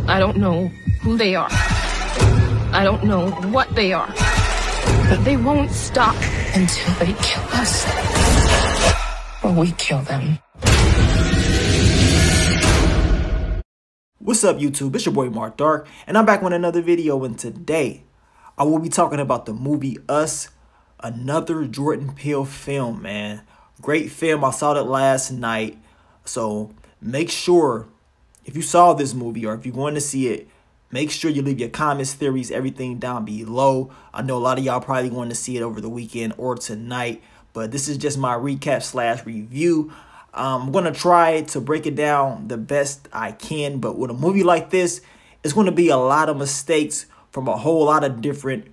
I don't know who they are. I don't know what they are. But they won't stop until they kill us. Or we kill them. What's up, YouTube? It's your boy Mark Dark, and I'm back with another video. And today I will be talking about the movie Us, another Jordan Peele film, man. Great film. I saw it last night. So make sure, if you saw this movie or if you're going to see it, make sure you leave your comments, theories, everything down below. I know a lot of y'all probably going to see it over the weekend or tonight, but this is just my recap slash review. I'm going to try to break it down the best I can, but with a movie like this, it's going to be a lot of mistakes from a whole lot of different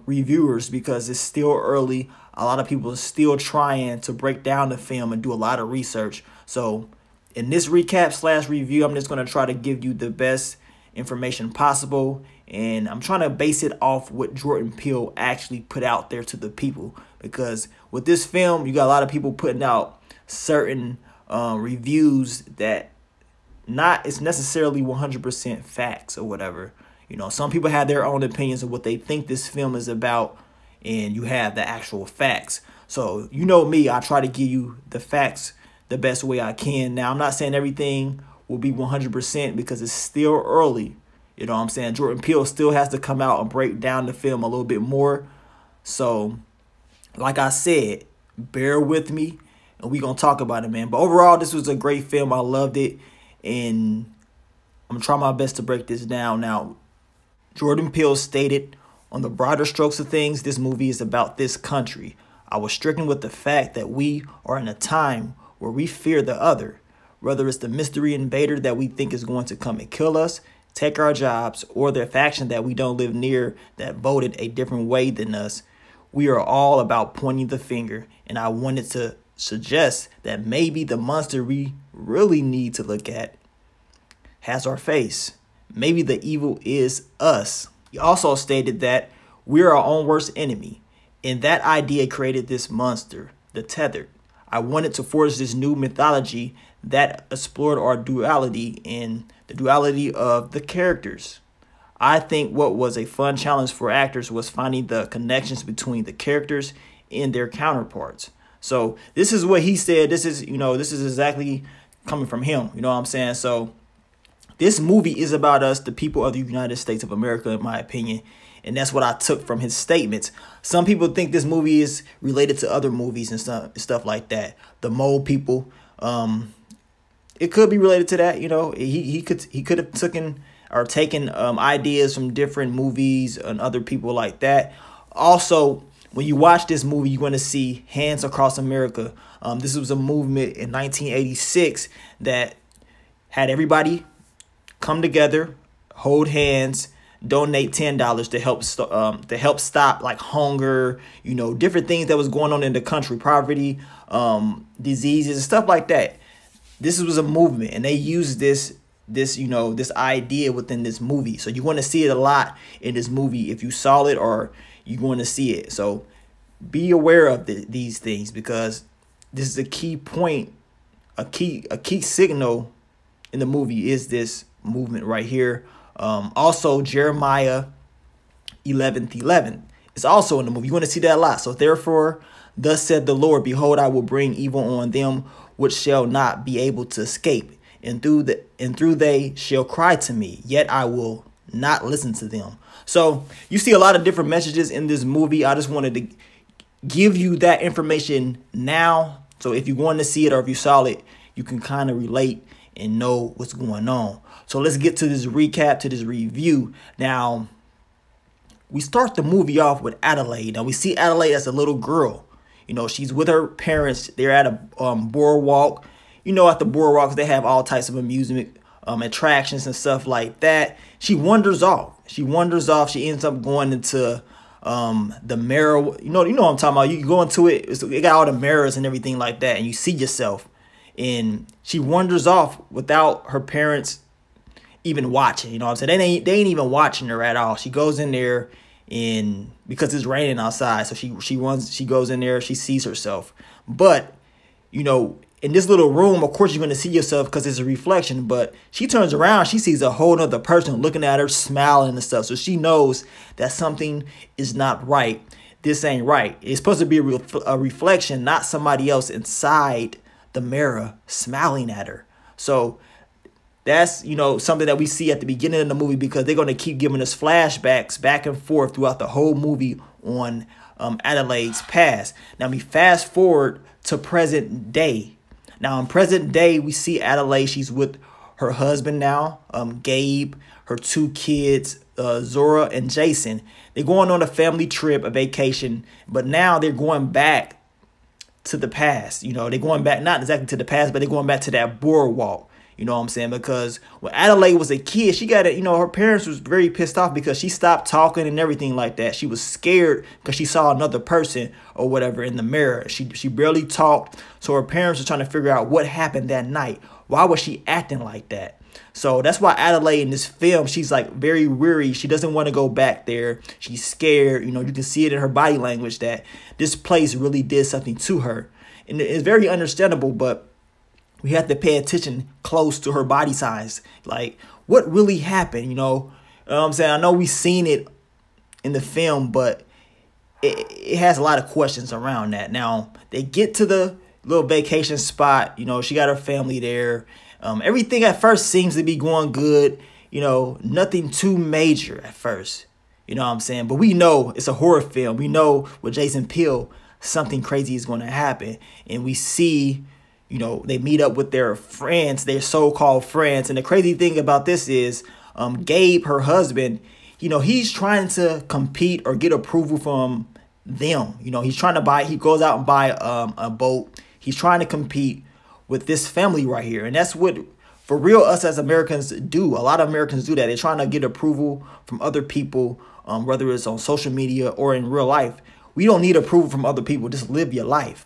reviewers because it's still early. A lot of people are still trying to break down the film and do a lot of research. So in this recap slash review, I'm just going to try to give you the best information possible, and I'm trying to base it off what Jordan Peele actually put out there to the people, because with this film, you got a lot of people putting out certain reviews that it's necessarily 100% facts or whatever. You know, some people have their own opinions of what they think this film is about, and you have the actual facts. So you know me, I try to give you the facts the best way I can. Now, I'm not saying everything will be 100% because it's still early. You know what I'm saying? Jordan Peele still has to come out and break down the film a little bit more. So like I said, bear with me and we're going to talk about it, man. But overall, this was a great film. I loved it, and I'm trying my best to break this down. Now, Jordan Peele stated, on the broader strokes of things, this movie is about this country. I was stricken with the fact that we are in a time where we fear the other, whether it's the mystery invader that we think is going to come and kill us, take our jobs, or the faction that we don't live near that voted a different way than us. We are all about pointing the finger, and I wanted to suggest that maybe the monster we really need to look at has our face. Maybe the evil is us. He also stated that we're our own worst enemy, and that idea created this monster, the Tethered. I wanted to forge this new mythology that explored our duality and the duality of the characters. I think what was a fun challenge for actors was finding the connections between the characters and their counterparts. So this is what he said. This is, this is exactly coming from him. You know what I'm saying? So this movie is about us, the people of the United States of America, in my opinion. And that's what I took from his statements. Some people think this movie is related to other movies and stuff like that. The Mole People. It could be related to that. You know, he could have taken ideas from different movies and other people like that. Also, when you watch this movie, you're going to see Hands Across America. This was a movement in 1986 that had everybody come together, hold hands, donate $10 to help stop like hunger, different things that was going on in the country, poverty, diseases and stuff like that. This was a movement, and they used this idea within this movie. So you're going to see it a lot in this movie if you saw it or you're going to see it. So be aware of these things, because this is a key point, a key signal in the movie is this movement right here. Also, Jeremiah 11:11 is also in the movie. You're going to see that a lot. So therefore, thus said the Lord, behold, I will bring evil on them which shall not be able to escape, and through they shall cry to me, yet I will not listen to them. So you see a lot of different messages in this movie. I just wanted to give you that information now, so if you're going to see it or if you saw it, you can kind of relate and know what's going on. So let's get to this recap, to this review. Now, we start the movie off with Adelaide. Now, we see Adelaide as a little girl. She's with her parents. They're at a boardwalk. At the boardwalks, they have all types of amusement attractions and stuff like that. She wanders off. She ends up going into the mirror. You know what I'm talking about. You go into it. It got all the mirrors and everything like that, and you see yourself. And she wanders off without her parents even watching. You know what I'm saying? They ain't even watching her at all. She goes in there, and because it's raining outside, so she goes in there, she sees herself. But in this little room, of course, you're going to see yourself because it's a reflection. But she turns around, she sees a whole other person looking at her, smiling and stuff. So she knows that something is not right. This ain't right. It's supposed to be a reflection, not somebody else inside the mirror smiling at her. So that's, you know, something that we see at the beginning of the movie, because they're going to keep giving us flashbacks back and forth throughout the whole movie on Adelaide's past. Now we fast forward to present day. Now in present day, we see Adelaide. She's with her husband now, Gabe, her 2 kids, Zora and Jason. They're going on a family trip, a vacation, but now they're going back to the past. You know, they're going back, not exactly to the past, but they're going back to that boardwalk. You know what I'm saying? Because when Adelaide was a kid, she got it. You know, her parents was very pissed off because she stopped talking and everything like that. She was scared because she saw another person or whatever in the mirror. She barely talked. So her parents were trying to figure out what happened that night. Why was she acting like that? So that's why Adelaide in this film, she's like very weary. She doesn't want to go back there. She's scared. You know, you can see it in her body language that this place really did something to her. And it's very understandable, but we have to pay attention close to her body signs. Like, what really happened, you know? You know what I'm saying? I know we've seen it in the film, but it has a lot of questions around that. Now, they get to the little vacation spot. You know, she got her family there. Everything at first seems to be going good. You know, nothing too major at first. You know what I'm saying? But we know it's a horror film. We know with Jason Peele, something crazy is going to happen. And we see, you know, they meet up with their friends, their so-called friends. And the crazy thing about this is Gabe, her husband, you know, he's trying to compete or get approval from them. You know, he's trying to buy, he goes out and buy a boat. He's trying to compete with this family right here. And that's what, for real, us as Americans do. A lot of Americans do that. They're trying to get approval from other people, whether it's on social media or in real life. We don't need approval from other people. Just live your life.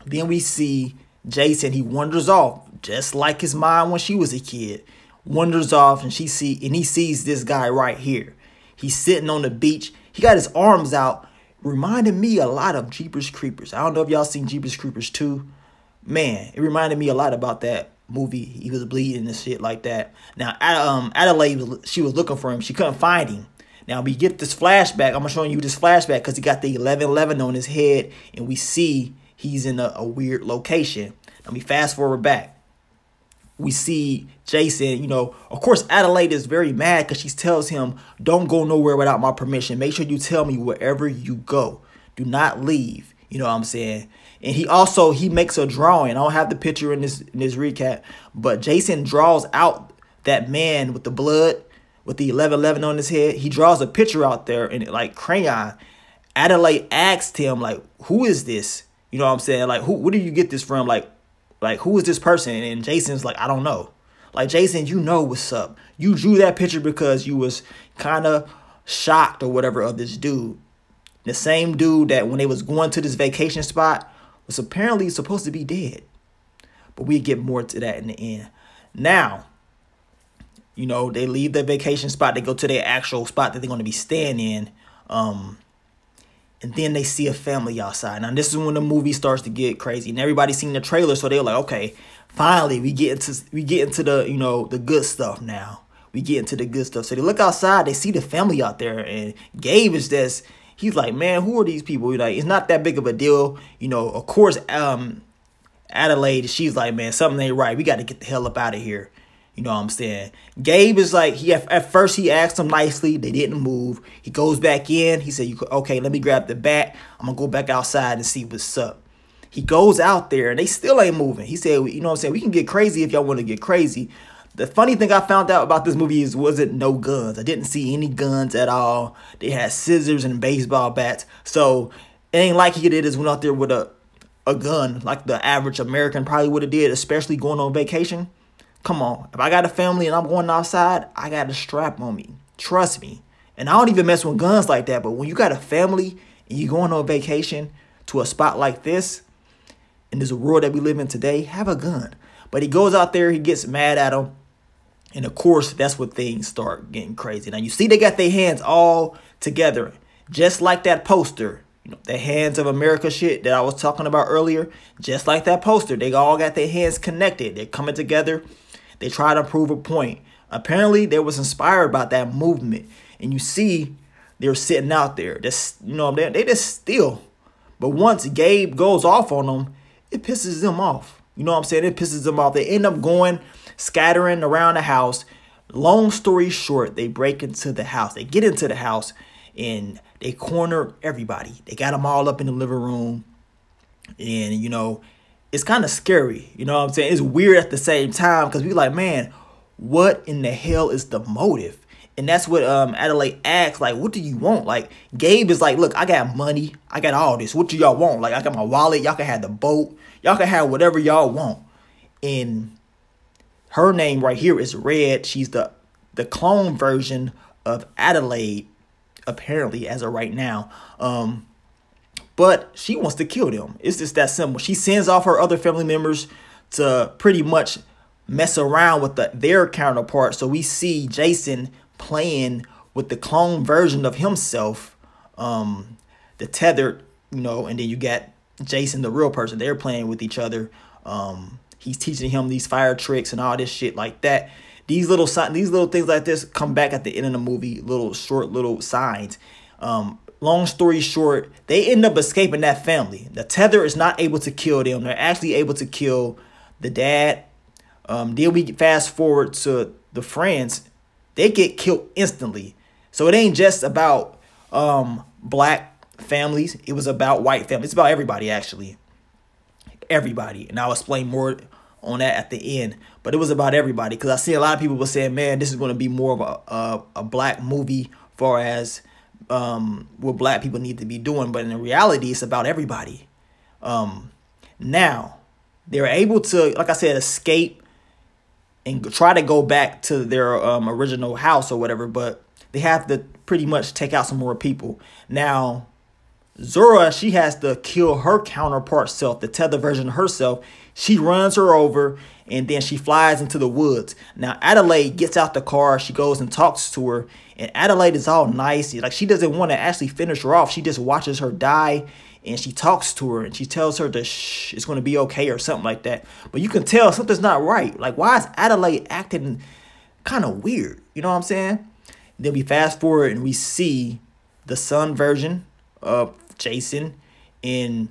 Then we see Jason, he wanders off, just like his mom when she was a kid. Wanders off, and he sees this guy right here. He's sitting on the beach. He got his arms out. Reminded me a lot of Jeepers Creepers. I don't know if y'all seen Jeepers Creepers 2. Man, it reminded me a lot about that movie. He was bleeding and shit like that. Now, Adelaide, she was looking for him. She couldn't find him. Now, we get this flashback. I'm showing you this flashback because he got the 1111 on his head, and we see he's in a weird location. Now, we fast forward back. We see Jason, you know, of course, Adelaide is very mad because she tells him, don't go nowhere without my permission. Make sure you tell me wherever you go. Do not leave. You know what I'm saying? And he makes a drawing. I don't have the picture in this recap, but Jason draws out that man with the blood, with the 1111 on his head. He draws a picture out there in like crayon. Adelaide asked him, like, who is this? You know what I'm saying? Like, where did you get this from? Like, who is this person? And Jason's like, I don't know. Like, Jason, you know what's up. You drew that picture because you was kind of shocked or whatever of this dude. The same dude that when they was going to this vacation spot was apparently supposed to be dead. But we get more to that in the end. Now, you know, they leave the vacation spot. They go to their actual spot that they're going to be staying in. And then they see a family outside. Now, this is when the movie starts to get crazy. And everybody's seen the trailer, so they're like, okay, finally, we get into the, you know, the good stuff now. We get into the good stuff. So they look outside. They see the family out there. And Gabe is just, he's like, man, who are these people? Like, it's not that big of a deal. You know, of course, Adelaide, she's like, man, something ain't right. We got to get the hell up out of here. You know what I'm saying? Gabe is like, at first he asked them nicely. They didn't move. He goes back in. He said, okay, let me grab the bat. I'm going to go back outside and see what's up. He goes out there and they still ain't moving. He said, you know what I'm saying? We can get crazy if y'all want to get crazy. The funny thing I found out about this movie is wasn't no guns. I didn't see any guns at all. They had scissors and baseball bats. So it ain't like he did is went out there with a gun like the average American probably would have did, especially going on vacation. Come on, if I got a family and I'm going outside, I got a strap on me. Trust me. And I don't even mess with guns like that. But when you got a family and you're going on vacation to a spot like this, in this world that we live in today, have a gun. But he goes out there, he gets mad at him. And of course, that's when things start getting crazy. Now, you see they got their hands all together, just like that poster You know, the Hands of America shit that I was talking about earlier, just like that poster, they all got their hands connected. They're coming together. They try to prove a point. Apparently, they was inspired by that movement. And you see, they're sitting out there. Just, you know, they just still. But once Gabe goes off on them, it pisses them off. You know what I'm saying? It pisses them off. They end up going, scattering around the house. Long story short, they break into the house. They get into the house and they corner everybody. They got them all up in the living room. And, you know, it's kind of scary. You know what I'm saying? It's weird at the same time because we like, man, what in the hell is the motive? And that's what Adelaide asks, like, what do you want? Like, Gabe is like, look, I got money. I got all this. What do y'all want? Like, I got my wallet. Y'all can have the boat. Y'all can have whatever y'all want. And her name right here is Red. She's the clone version of Adelaide, apparently, as of right now. But she wants to kill them. It's just that simple. She sends off her other family members to pretty much mess around with their counterpart. So we see Jason playing with the clone version of himself, the tethered, you know, and then you got Jason, the real person. They're playing with each other. He's teaching him these fire tricks and all this shit like that. These little things like this come back at the end of the movie, little signs. Long story short, they end up escaping that family. The tether is not able to kill them. They're actually able to kill the dad. Then we fast forward to the friends. They get killed instantly. So it ain't just about black families. It was about white families. It's about everybody, actually. Everybody. And I'll explain more on that at the end. But it was about everybody. Because I see a lot of people were saying, man, this is going to be more of a black movie far as what black people need to be doing. But in reality, it's about everybody. Now, they're able to, like I said, escape and try to go back to their original house or whatever, but they have to pretty much take out some more people. Now, Zora, she has to kill her counterpart self, the tether version of herself. She runs her over, and then she flies into the woods. Now, Adelaide gets out the car. She goes and talks to her, and Adelaide is all nice. Like, she doesn't want to actually finish her off. She just watches her die, and she talks to her, and she tells her to shh, it's going to be okay or something like that. But you can tell something's not right. Like, why is Adelaide acting kind of weird? You know what I'm saying? Then we fast forward, and we see the son version of Jason, and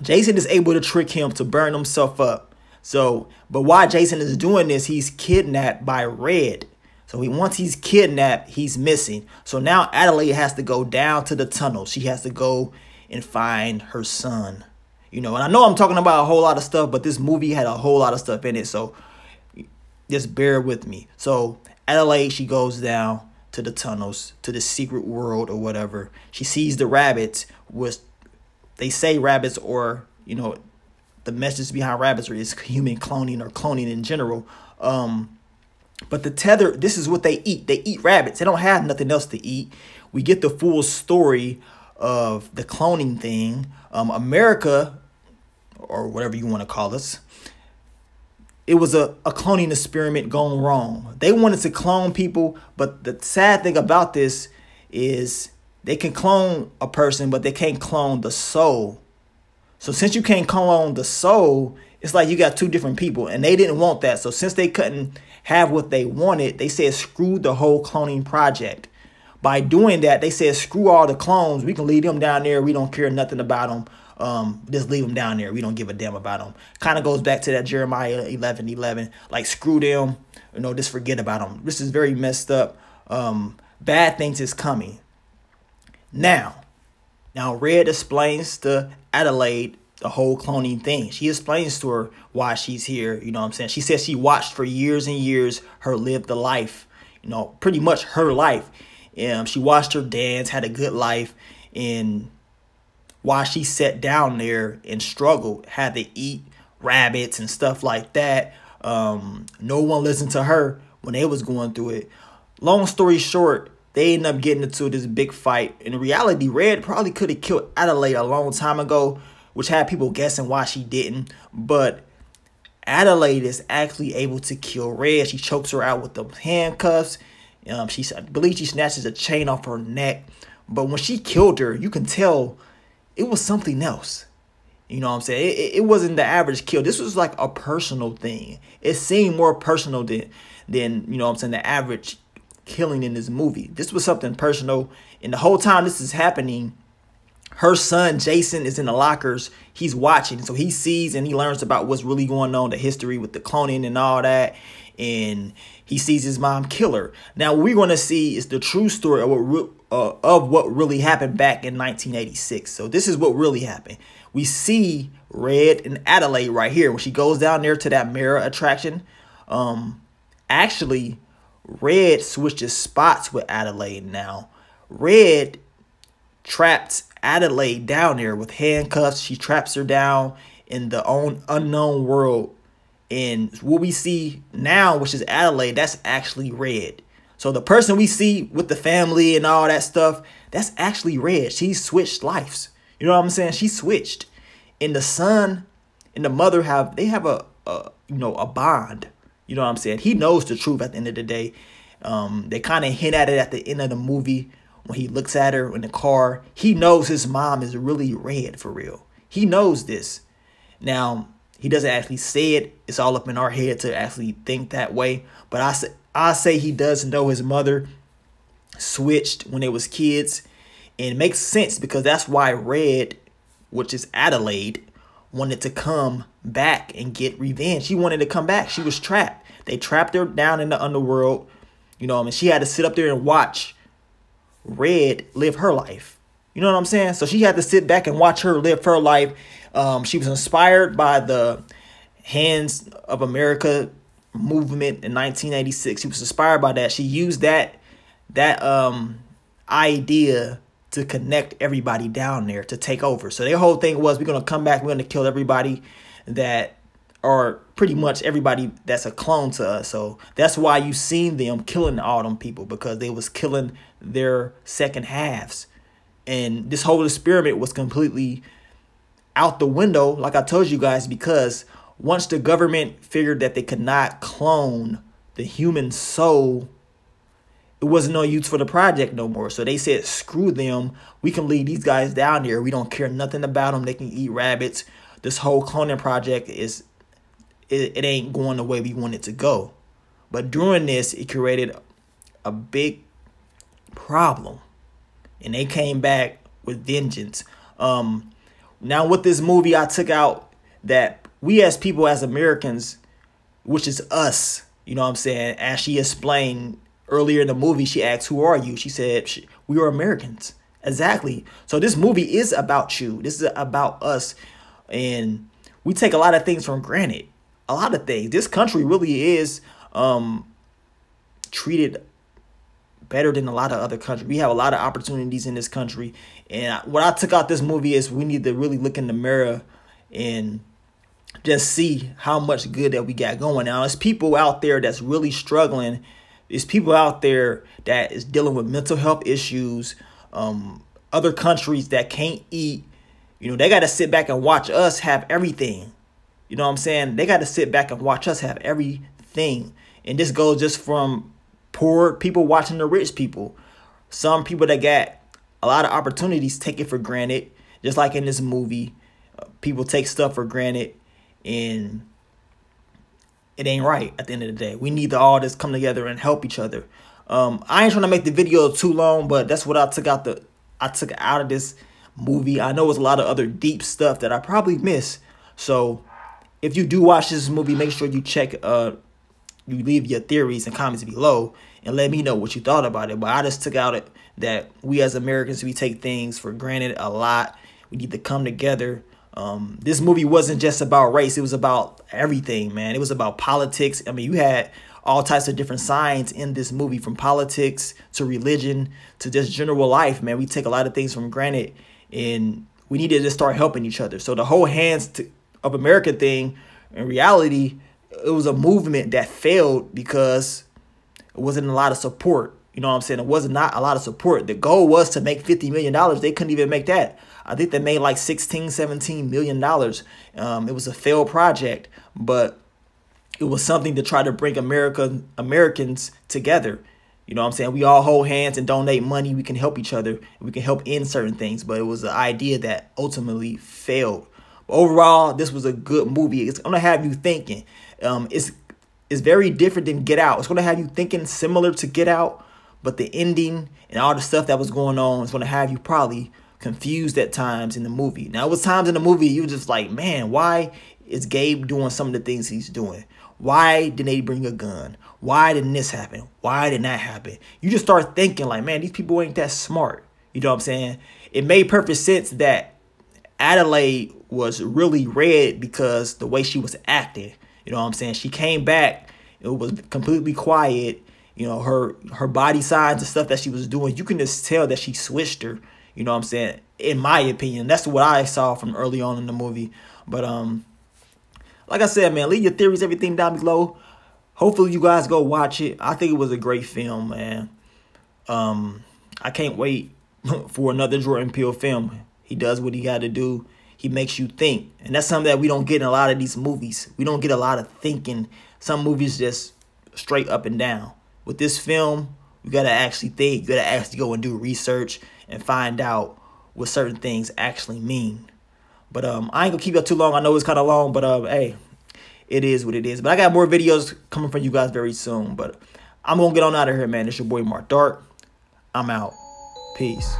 Jason is able to trick him to burn himself up. So, but while Jason is doing this, he's kidnapped by Red. So once he's kidnapped, he's missing. So now Adelaide has to go down to the tunnel. She has to go and find her son. You know, and I know I'm talking about a whole lot of stuff, but this movie had a whole lot of stuff in it. So just bear with me. So Adelaide, she goes down to the tunnels, to the secret world or whatever. She sees the rabbits, which they say rabbits, or, you know, the message behind rabbits is human cloning or cloning in general. But the tether, this is what they eat. They eat rabbits. They don't have nothing else to eat. We get the full story of the cloning thing. America, or whatever you want to call us, it was a cloning experiment gone wrong. They wanted to clone people, but the sad thing about this is they can clone a person, but they can't clone the soul. So since you can't clone the soul, it's like you got two different people, and they didn't want that. So since they couldn't have what they wanted, they said screw the whole cloning project. By doing that, they said screw all the clones. We can leave them down there. We don't care nothing about them. Just leave them down there. We don't give a damn about them. Kind of goes back to that Jeremiah 11:11. Like, screw them. You know, just forget about them. This is very messed up. Bad things is coming. Now Red explains to Adelaide the whole cloning thing. She explains to her why she's here. You know what I'm saying? She says she watched for years and years her live the life. You know, pretty much her life. She watched her dance, had a good life, and while she sat down there and struggled, had to eat rabbits and stuff like that, no one listened to her when they was going through it. Long story short, they ended up getting into this big fight. In reality, Red probably could have killed Adelaide a long time ago, which had people guessing why she didn't. But Adelaide is actually able to kill Red. She chokes her out with the handcuffs. I believe she snatches a chain off her neck. But when she killed her, you can tell it was something else. You know what I'm saying? It wasn't the average kill. This was like a personal thing. It seemed more personal than you know what I'm saying, the average killing in this movie. This was something personal. And the whole time this is happening, her son Jason is in the lockers. He's watching. So he sees and he learns about what's really going on, the history with the cloning and all that. And he sees his mom kill her. Now what we're going to see is the true story of what really happened back in 1986. So this is what really happened. We see Red and Adelaide right here when she goes down there to that mirror attraction. Actually, Red switches spots with Adelaide now. Red traps Adelaide down there with handcuffs. She traps her down in the unknown world. And what we see now, which is Adelaide, that's actually Red. So the person we see with the family and all that stuff, that's actually Red. She switched lives. You know what I'm saying? She switched. And the son and the mother have a bond. You know what I'm saying? He knows the truth at the end of the day. They kind of hint at it at the end of the movie when he looks at her in the car. He knows his mom is really Red for real. He knows this. Now, he doesn't actually say it. It's all up in our head to actually think that way. But I say he does know his mother switched when they was kids. And it makes sense because that's why Red, which is Adelaide, wanted to come back and get revenge. She wanted to come back. She was trapped. They trapped her down in the underworld. You know, I mean, she had to sit up there and watch Red live her life. You know what I'm saying? So she had to sit back and watch her live her life. She was inspired by the Hands of America movement in 1986. She was inspired by that. She used that idea to connect everybody down there to take over. So their whole thing was, we're going to come back. We're going to kill everybody that are pretty much everybody that's a clone to us. So that's why you seen them killing all them people, because they was killing their second halves. And this whole experiment was completely out the window, like I told you guys, because once the government figured that they could not clone the human soul, it wasn't no use for the project no more. So they said, screw them. We can leave these guys down there. We don't care nothing about them. They can eat rabbits. This whole cloning project is, it ain't going the way we want it to go. But during this, it created a big problem. And they came back with vengeance. Now with this movie, I took out that we as people, as Americans, which is us, you know what I'm saying? As she explained earlier in the movie, she asked, who are you? She said, we are Americans. Exactly. So this movie is about you. This is about us. And we take a lot of things for granted. A lot of things. This country really is treated better than a lot of other countries. We have a lot of opportunities in this country. And what I took out this movie is we need to really look in the mirror and just see how much good that we got going. Now, there's people out there that's really struggling. There's people out there that is dealing with mental health issues. Other countries that can't eat. You know, they got to sit back and watch us have everything. You know what I'm saying? They got to sit back and watch us have everything. And this goes just from poor people watching the rich people. Some people that got a lot of opportunities take it for granted. Just like in this movie, people take stuff for granted, and it ain't right at the end of the day. We need to all just come together and help each other. I ain't trying to make the video too long, but that's what I took out of this movie. I know it's a lot of other deep stuff that I probably missed. So if you do watch this movie, make sure you check you leave your theories and comments below and let me know what you thought about it. But I just took out it that we as Americans, we take things for granted a lot. We need to come together. This movie wasn't just about race. It was about everything, man. It was about politics. I mean, you had all types of different signs in this movie, from politics to religion to just general life, man. We take a lot of things for granted, and we need to just start helping each other. So the whole Hands of America thing, in reality, it was a movement that failed because it wasn't a lot of support. You know what I'm saying? It was not a lot of support. The goal was to make $50 million. They couldn't even make that. I think they made like $16-17 million. It was a failed project, but it was something to try to bring Americans together. You know what I'm saying? We all hold hands and donate money. We can help each other. We can help end certain things. But it was an idea that ultimately failed. But overall, this was a good movie. It's going to have you thinking. It's very different than Get Out. It's going to have you thinking similar to Get Out. But the ending and all the stuff that was going on is going to have you probably confused at times in the movie. Now, it was times in the movie you were just like, man, why is Gabe doing some of the things he's doing? Why didn't they bring a gun? Why didn't this happen? Why didn't that happen? You just start thinking like, man, these people ain't that smart. You know what I'm saying? It made perfect sense that Adelaide was really red because the way she was acting. You know what I'm saying? She came back. It was completely quiet. You know, her body signs and stuff that she was doing, you can just tell that she switched her. You know what I'm saying? In my opinion, that's what I saw from early on in the movie. But like I said, man, leave your theories, everything down below. Hopefully you guys go watch it. I think it was a great film, man. I can't wait for another Jordan Peele film. He does what he got to do. He makes you think. And that's something that we don't get in a lot of these movies. We don't get a lot of thinking. Some movies just straight up and down. With this film, you got to actually think. You got to actually go and do research and find out what certain things actually mean. But I ain't going to keep you up too long. I know it's kind of long, but hey, it is what it is. But I got more videos coming from you guys very soon. But I'm going to get on out of here, man. It's your boy Mark Dark. I'm out. Peace.